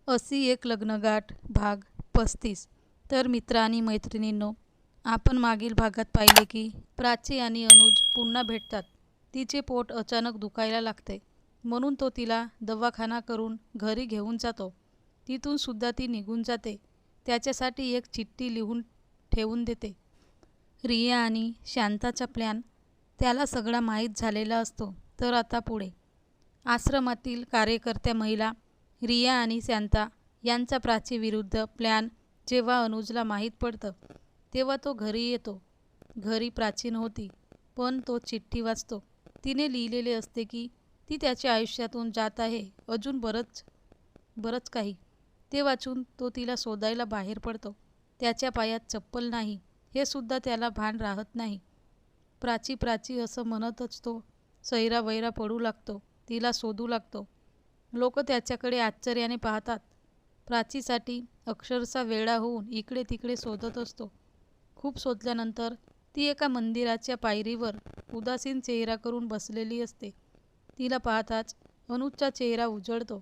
अशी एक लग्नगाठ भाग 35. तर मित्र आणि मैत्रिणींनो, आपण मागील भागात पाहिले की प्राची आणि अनुज पुन्हा भेटतात. तिचे पोट अचानक दुखायला लागते, म्हणून तो तिला दवाखाना करून घरी घेऊन जातो. तिथून सुद्धा ती निघून जाते. त्याच्यासाठी एक चिठ्ठी लिहून ठेवून देते. रिया आणि शांताचा प्लॅन त्याला सगळा माहीत झालेला असतो. तर आता पुढे आश्रमातील कार्यकर्त्या महिला रिया आणि शांता यांचा प्राचीविरुद्ध प्लॅन जेव्हा अनुजला माहीत पडतं तेव्हा तो घरी येतो. घरी प्राची नव्हती, पण तो चिठ्ठी वाचतो. तिने लिहिलेले असते की ती त्याच्या आयुष्यातून जात आहे, अजून बरंच काही. ते वाचून तो तिला शोधायला बाहेर पडतो. त्याच्या पायात चप्पल नाही हे सुद्धा त्याला भान राहत नाही. प्राची प्राची असं म्हणतच तो सैरावैरा पडू लागतो, तिला शोधू लागतो. लोक त्याच्याकडे आश्चर्याने पाहतात. प्राचीसाठी अक्षरशः वेडा होऊन इकडे तिकडे शोधत असतो. खूप शोधल्यानंतर ती एका मंदिराच्या पायरीवर उदासीन चेहरा करून बसलेली असते. तिला पाहताच अनुजचा चेहरा उजळतो.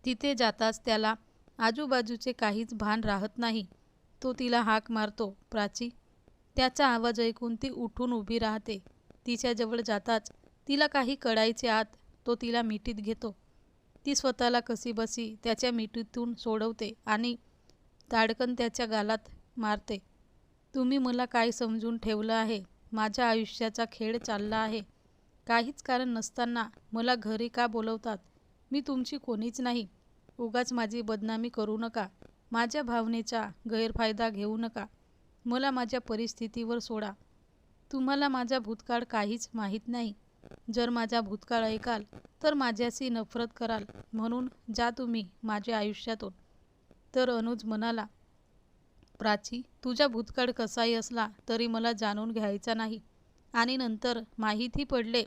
तिथे जाताच त्याला आजूबाजूचे काहीच भान राहत नाही. तो तिला हाक मारतो, प्राची. त्याचा आवाज ऐकून ती उठून उभी राहते. तिच्याजवळ जाताच तिला काही कळायचे आत तो तिला मिठीत घेतो. ती स्वतःला कशीबसी त्याच्या मिठीतून सोडवते आणि ताडकन त्याच्या गालात मारते. तुम्ही मला काय समजून ठेवलं आहे? माझ्या आयुष्याचा खेळ चालला आहे. काहीच कारण नसताना मला घरी का बोलवतात? मी तुमची कोणीच नाही. उगाच माझी बदनामी करू नका. माझ्या भावनेचा गैरफायदा घेऊ नका. मला माझ्या परिस्थितीवर सोडा. तुम्हाला माझा भूतकाळ काहीच माहीत नाही. जर माझा भूतकाळ ऐकाल तर माझ्याशी नफरत कराल, म्हणून जा तुम्ही माझ्या आयुष्यातून. तर अनुज म्हणाला, प्राची, तुझा भूतकाळ कसाही असला तरी मला जाणून घ्यायचा नाही, आणि नंतर माहिती पडले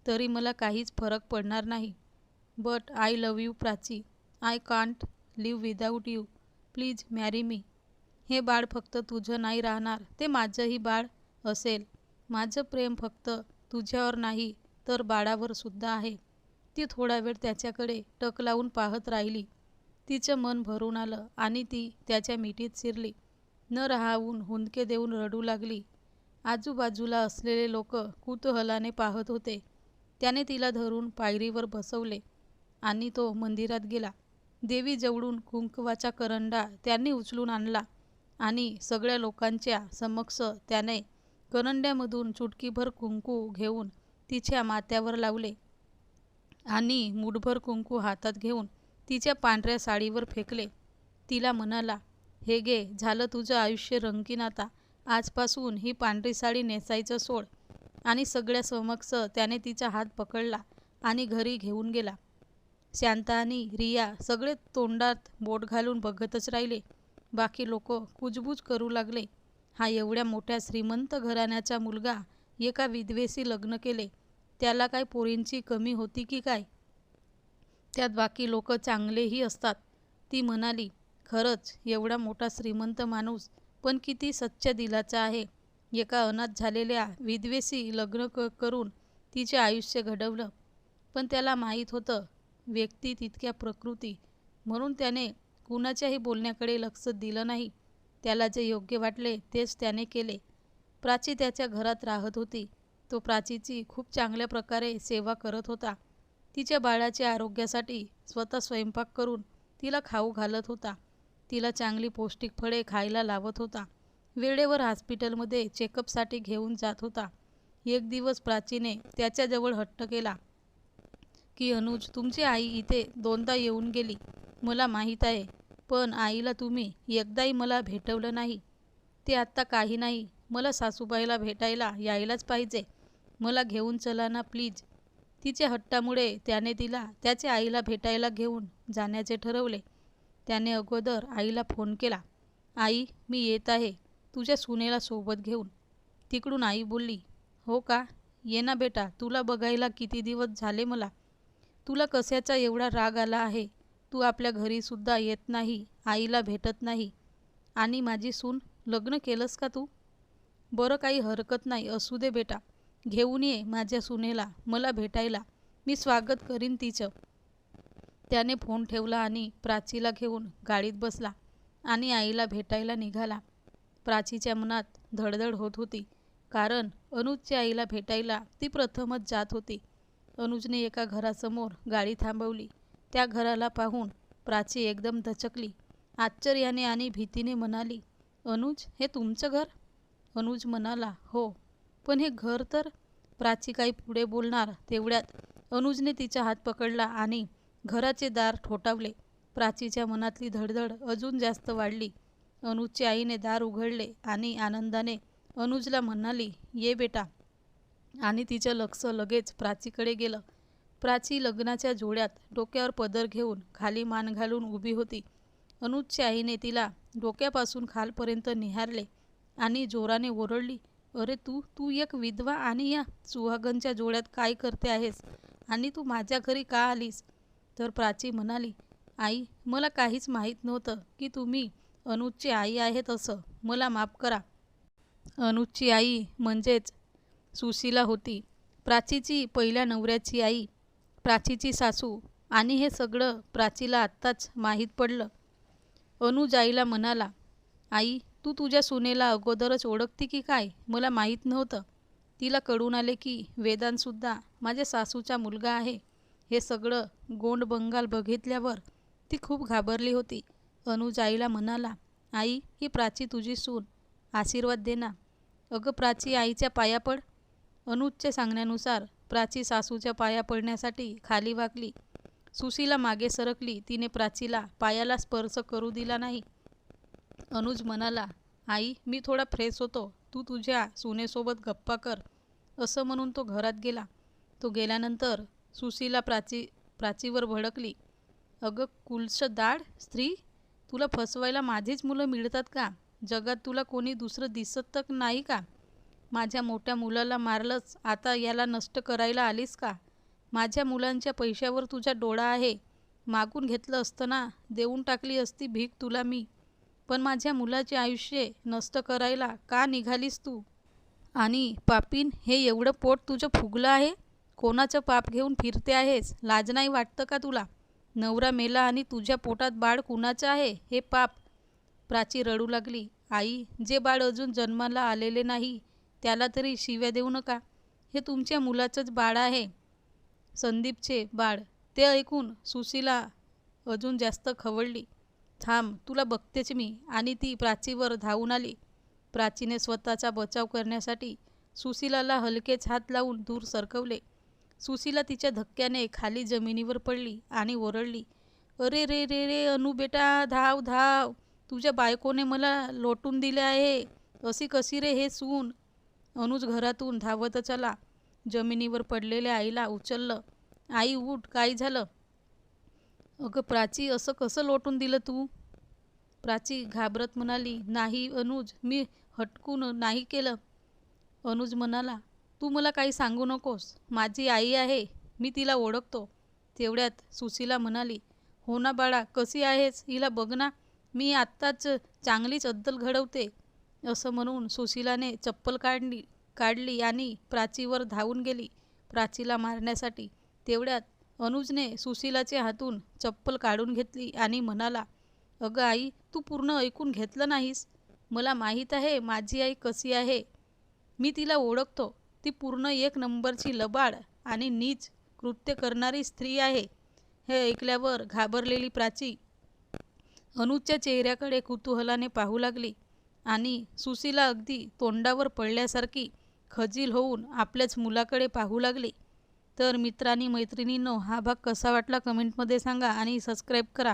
तरी मला काहीच फरक पडणार नाही. But I love you Prachi. I can't live without you. Please marry me. हे बाळ फक्त तुझं नाही राहणार, ते माझंही बाळ असेल. माझं प्रेम फक्त तुझ्यावर नाही तर बाळावर सुद्धा आहे. ती थोडा वेळ त्याच्याकडे टक लावून पाहत राहिली. तिचं मन भरून आलं आणि ती त्याच्या मिठीत शिरली. न राहावून हुंदके देऊन रडू लागली. आजूबाजूला असलेले लोक कुतूहलाने पाहत होते. त्याने तिला धरून पायरीवर बसवले आणि तो मंदिरात गेला. देवीजवळून कुंकवाचा करंडा त्यांनी उचलून आणला आणि सगळ्या लोकांच्या समक्ष त्याने करंड्यामधून चुटकीभर कुंकू घेऊन तिच्या माथ्यावर लावले आणि मुठभर कुंकू हातात घेऊन तिच्या पांढऱ्या साडीवर फेकले. तिला म्हणाला, हे घे, झालं तुझं आयुष्य रंगीन आता. आजपासून ही पांढरी साडी नेसायचं सोड. आणि सगळ्या समक्ष त्याने तिचा हात पकडला आणि घरी घेऊन गेला. शांता आणि रिया सगळे तोंडात बोट घालून बघतच राहिले. बाकी लोक कुजबूज करू लागले. हा एवढ्या मोठ्या श्रीमंत घराण्याचा मुलगा एका विधवेशी लग्न केले, त्याला काय पोरींची कमी होती की काय? त्यात बाकी लोक चांगलेही असतात. ती म्हणाली, खरंच एवढा मोठा श्रीमंत माणूस पण किती सच्च्या दिलाचा आहे. एका अनाथ झालेल्या विधवेशी लग्न करून तिचे आयुष्य घडवलं. पण त्याला माहीत होतं व्यक्ती तितक्या प्रकृती, म्हणून त्याने कुणाच्याही बोलण्याकडे लक्ष दिलं नाही. त्याला जे योग्य वाटले तेच त्याने केले. प्राची त्याच्या घरात राहत होती. तो प्राचीची खूप चांगल्या प्रकारे सेवा करत होता. तिच्या बाळाच्या आरोग्यासाठी स्वतः स्वयंपाक करून तिला खाऊ घालत होता. तिला चांगली पौष्टिक फळे खायला लावत होता. वेळेवर हॉस्पिटलमध्ये चेकअपसाठी घेऊन जात होता. एक दिवस प्राचीने त्याच्याजवळ हट्ट केला की अनुज, तुमची आई इथे 2दा येऊन गेली. मला माहीत आहे, पण आईला तुम्ही एकदाही मला भेटवलं नाही. ते आत्ता काही नाही, मला सासूबाईला भेटायला यायलाच पाहिजे. मला घेऊन चला ना प्लीज. तिच्या हट्टामुळे त्याने तिला त्याच्या आईला भेटायला घेऊन जाण्याचे ठरवले. त्याने अगोदर आईला फोन केला. आई, मी येत आहे तुझ्या सुनेला सोबत घेऊन. तिकडून आई बोलली, हो का, ये ना बेटा, तुला बघायला किती दिवस झाले मला. तुला कशाचा एवढा राग आला आहे? तू आपल्या घरीसुद्धा येत नाही, आईला भेटत नाही. आणि माझी सून, लग्न केलंस का तू? बरं, काही हरकत नाही, असू दे बेटा. घेऊन ये माझ्या सुनेला मला भेटायला. मी स्वागत करीन तिचं. त्याने फोन ठेवला आणि प्राचीला घेऊन गाडीत बसला आणि आईला भेटायला निघाला. प्राचीच्या मनात धडधड होत होती, कारण अनुजच्या आईला भेटायला ती प्रथमच जात होती. अनुजने एका घरासमोर गाडी थांबवली. त्या घराला पाहून प्राची एकदम दचकली. आश्चर्याने आणि भीतीने म्हणाली, अनुज, हे तुमचं घर? अनुज म्हणाला, हो, पण हे घर तर. प्राची काही पुढे बोलणार तेवढ्यात अनुजने तिचा हात पकडला आणि घराचे दार ठोठावले. प्राचीच्या मनातली धडधड अजून जास्त वाढली. अनुजच्या आईने दार उघडले आणि आनंदाने अनुजला म्हणाली, ये बेटा. आणि तिचं लक्ष लगेच प्राचीकडे गेलं. प्राची लग्नाच्या जोड्यात डोक्यावर पदर घेऊन खाली मान घालून उभी होती. अनुजच्या आईने तिला डोक्यापासून खालपर्यंत निहारले आणि जोराने ओरडली, अरे तू तू एक विधवा आणि या सुहागनच्या जोड्यात काय करते आहेस आणि तू माझ्या घरी का आलीस? तर प्राची म्हणाली, आई, मला काहीच माहीत नव्हतं की तुम्ही अनुजची आई आहेत असं. मला माफ करा. अनुजची आई म्हणजेच सुशीला होती. प्राचीची पहिल्या नवऱ्याची आई, प्राचीची सासू. आणि हे सगळं प्राचीला आत्ताच माहीत पडलं. अनुज आईला म्हणाला, आई, तू तुझ्या सुनेला अगोदरच ओळखती की काय? मला माहीत नव्हतं. तिला कळून आले की वेदांतसुद्धा माझ्या सासूचा मुलगा आहे. हे सगळं गोंड बंगाल बघितल्यावर ती खूप घाबरली होती. अनुज आईला म्हणाला, आई, ही प्राची तुझी सून, आशीर्वाद दे ना. अगं प्राची, आईच्या पाया पड. अनुजच्या सांगण्यानुसार प्राची सासूच्या पाया पडण्यासाठी खाली वाकली. सुशीला मागे सरकली. तिने प्राचीला पायाला स्पर्श करू दिला नाही. अनुज म्हणाला, आई, मी थोडा फ्रेश होतो, तू तुझ्या सुनेसोबत गप्पा कर. असं म्हणून तो घरात गेला. तो गेल्यानंतर सुशीला प्राचीवर भडकली. अगं कुलशदाड स्त्री, तुला फसवायला माझीच मुलं मिळतात का? जगात तुला कोणी दुसरं दिसत तर नाही का? माझ्या मोठ्या मुलाला मारलंच, आता याला नष्ट करायला आलीस का? माझ्या मुलांच्या पैशावर तुझा डोळा आहे. मागून घेतलं असतं ना, देऊन टाकली असती भीक तुला मी. पण माझ्या मुलाचे आयुष्य नष्ट करायला का निघालीस तू? आणि पापीन, हे एवढं पोट तुझं फुगलं आहे? कोणाचं पाप घेऊन फिरते आहेस? लाज नाही वाटतं का तुला? नवरा मेला आणि तुझ्या पोटात बाळ कुणाचं आहे? हे पाप. प्राची रडू लागली. आई, जे बाळ अजून जन्माला आलेले नाही त्याला तरी शिव्या देऊ नका. हे तुमच्या मुलाचंच बाळ आहे, संदीपचे बाळ. ते ऐकून सुशीला अजून जास्त खवळली. थांब, तुला बघतेच मी. आणि ती प्राचीवर धावून आली. प्राचीने स्वतःचा बचाव करण्यासाठी सुशीलाला हलकेच हात लावून दूर सरकवले. सुशीला तिच्या धक्क्याने खाली जमिनीवर पडली आणि ओरडली, अरे रे रे रे अनु बेटा, धाव धाव. तुझ्या बायकोने मला लोटून दिले आहे. अशी कशी रे हे सून? अनुज घरातून धावतच आला. जमिनीवर पडलेल्या आईला उचललं. आई, उठ, काय झालं? अगं प्राची, असं कसं लोटून दिलं तू? प्राची घाबरत म्हणाली, नाही अनुज, मी हटकून नाही केलं. अनुज म्हणाला, तू मला काही सांगू नकोस. माझी आई आहे, मी तिला ओळखतो. तेवढ्यात सुशीला म्हणाली, हो ना बाळा, कशी आहेस? हिला बघ ना, मी आत्ताच चांगलीच अद्दल घडवते. असं म्हणून सुशीलाने चप्पल काढली आणि प्राचीवर धावून गेली प्राचीला मारण्यासाठी. तेवढ्यात अनुजने सुशीलाच्या हातून चप्पल काढून घेतली आणि म्हणाला, अगं आई, तू पूर्ण ऐकून घेतलं नाहीस. मला माहीत आहे माझी आई कशी आहे. मी तिला ओळखतो. ती पूर्ण एक नंबरची लबाड आणि नीच कृत्य करणारी स्त्री आहे. हे ऐकल्यावर घाबरलेली प्राची अनुजच्या चेहऱ्याकडे कुतूहलाने पाहू लागली आणि सुशीला अगदी तोंडावर पडल्यासारखी खजील होऊन आपल्याच मुलाकडे पाहू लागली. तर मित्रांनी मैत्रिणींनो, हा भाग कसा वाटला कमेंटमध्ये सांगा आणि सबस्क्राईब करा.